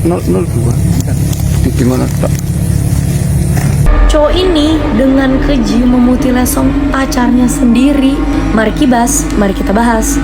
002. Gimana tak? Cowok ini dengan keji memutilasi pacarnya sendiri. Mari kibas, mari kita bahas.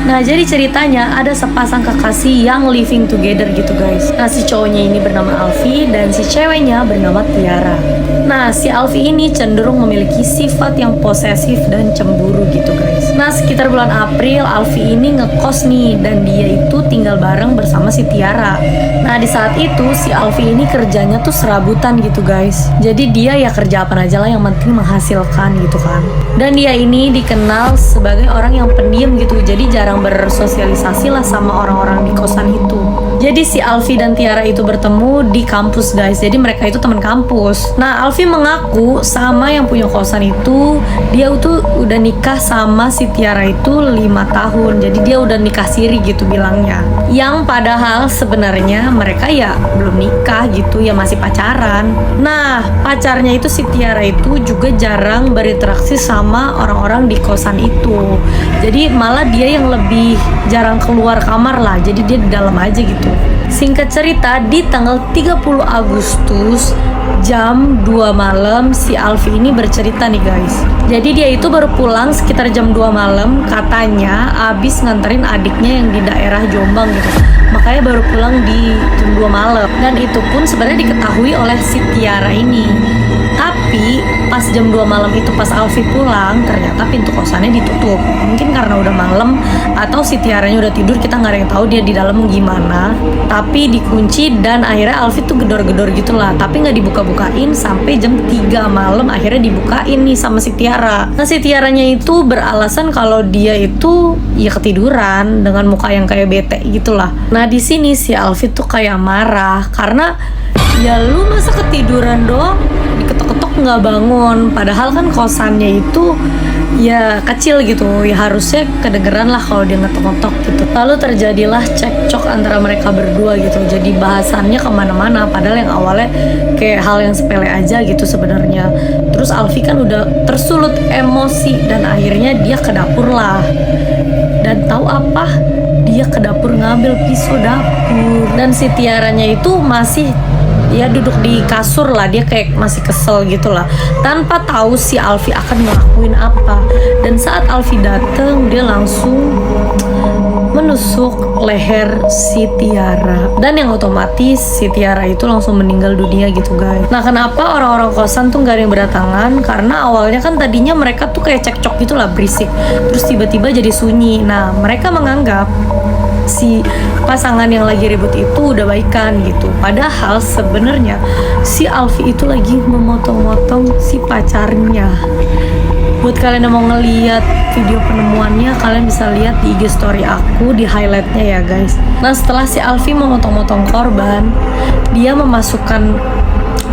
Nah, jadi ceritanya ada sepasang kekasih yang living together gitu guys. Nah, si cowoknya ini bernama Alfi dan si ceweknya bernama Tiara. Nah, si Alfi ini cenderung memiliki sifat yang posesif dan cemburu gitu guys. Nah, sekitar bulan April Alfi ini ngekos nih dan dia itu tinggal bareng bersama si Tiara. Nah, di saat itu si Alfi ini kerjanya tuh serabutan gitu guys. Jadi dia ya kerja apa aja lah yang penting menghasilkan gitu kan. Dan dia ini dikenal sebagai orang yang pendiam gitu. Jadi jarang bersosialisasi lah sama orang-orang di kosan itu. Jadi si Alfi dan Tiara itu bertemu di kampus guys. Jadi mereka itu teman kampus. Nah, Alfi mengaku sama yang punya kosan itu dia tuh udah nikah sama si Tiara itu 5 tahun. Jadi dia udah nikah siri gitu bilangnya. Yang padahal sebenarnya mereka ya belum nikah gitu, ya masih pacaran. Nah, pacarnya itu si Tiara itu juga jarang berinteraksi sama orang-orang di kosan itu. Jadi malah dia yang lebih jarang keluar kamar lah. Jadi dia di dalam aja gitu. Singkat cerita, di tanggal 30 Agustus jam 2 malam si Alfi ini bercerita nih guys. Jadi dia itu baru pulang sekitar jam 2 malam, katanya abis nganterin adiknya yang di daerah Jombang gitu. Makanya baru pulang di jam 2 malam. Dan itu pun sebenarnya diketahui oleh si Tiara ini. Tapi pas jam 2 malam itu pas Alfi pulang, ternyata pintu kosannya ditutup. Mungkin karena udah malam atau si Tiaranya udah tidur, kita nggak ada yang tahu dia di dalam gimana. Tapi dikunci dan akhirnya Alfi tuh gedor-gedor gitulah. Tapi nggak dibuka-bukain sampai jam 3 malam akhirnya dibukain nih sama si Tiara. Nah, si Tiaranya itu beralasan kalau dia itu ya ketiduran dengan muka yang kayak bete gitulah. Nah, di sini si Alfi tuh kayak marah karena ya lu masa ketiduran doang diketok-ketok nggak bangun, padahal kan kosannya itu ya kecil gitu, ya harusnya kedengeran lah kalau dia ngetok-ngetok gitu. Lalu terjadilah cekcok antara mereka berdua gitu, jadi bahasannya kemana-mana padahal yang awalnya kayak hal yang sepele aja gitu sebenarnya. Terus Alfi kan udah tersulut emosi dan akhirnya dia ke dapur lah. Dan tahu apa? Dia ke dapur ngambil pisau dapur. Dan si Tiaranya itu masih ya duduk di kasur lah, dia kayak masih kesel gitu lah, tanpa tahu si Alfi akan ngelakuin apa. Dan saat Alfi dateng, dia langsung menusuk leher si Tiara, dan yang otomatis si Tiara itu langsung meninggal dunia gitu guys. Nah, kenapa orang-orang kosan tuh gak ada yang berdatangan? Karena awalnya kan tadinya mereka tuh kayak cekcok gitu lah, berisik, terus tiba-tiba jadi sunyi. Nah, mereka menganggap si pasangan yang lagi ribut itu udah baikan gitu. Padahal sebenarnya si Alfi itu lagi memotong-motong si pacarnya. Buat kalian yang mau ngeliat video penemuannya, kalian bisa lihat di IG story aku di highlightnya ya guys. Nah, setelah si Alfi memotong-motong korban, dia memasukkan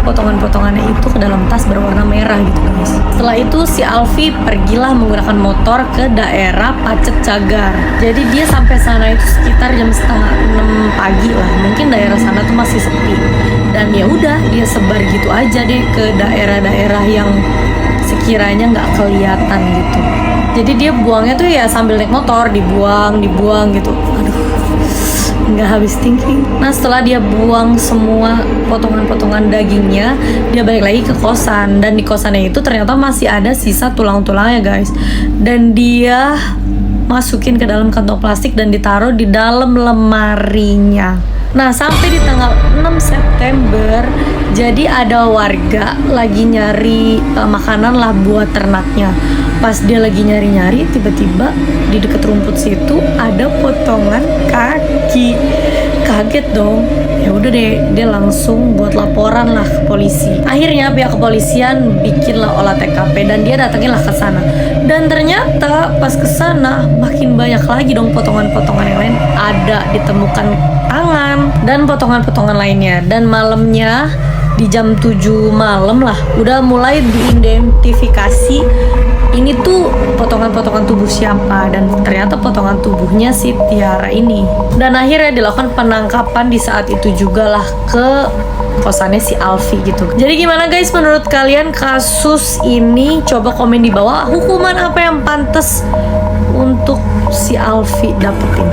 potongan-potongannya itu ke dalam tas berwarna merah gitu guys. Setelah itu si Alfi pergilah menggunakan motor ke daerah Pacet Cagar. Jadi dia sampai sana itu sekitar jam setengah 6 pagi lah. Mungkin daerah sana tuh masih sepi. Dan ya udah dia sebar gitu aja deh ke daerah-daerah yang sekiranya nggak kelihatan gitu. Jadi dia buangnya tuh ya sambil naik motor, dibuang gitu. Aduh, nggak habis thinking. Nah, setelah dia buang semua potongan-potongan dagingnya, dia balik lagi ke kosan. Dan di kosannya itu ternyata masih ada sisa tulang-tulangnya guys. Dan dia masukin ke dalam kantong plastik dan ditaruh di dalam lemarinya. Nah, sampai di tanggal 6 September, jadi ada warga lagi nyari makanan lah buat ternaknya. Pas dia lagi nyari-nyari, tiba-tiba di dekat rumput situ ada potongan kaki. Kaget dong. Ya udah deh, dia langsung buat laporan lah ke polisi. Akhirnya pihak kepolisian bikinlah olah TKP dan dia datanginlah ke sana. Dan ternyata pas ke sana makin banyak lagi dong potongan-potongan yang lain ada ditemukan tangan dan potongan-potongan lainnya. Dan malamnya di jam 7 malam lah udah mulai diidentifikasi ini tuh potongan-potongan tubuh siapa, dan ternyata potongan tubuhnya si Tiara ini. Dan akhirnya dilakukan penangkapan di saat itu juga lah ke kosannya si Alfi gitu. Jadi gimana guys menurut kalian kasus ini? Coba komen di bawah, hukuman apa yang pantas untuk si Alfi dapetin.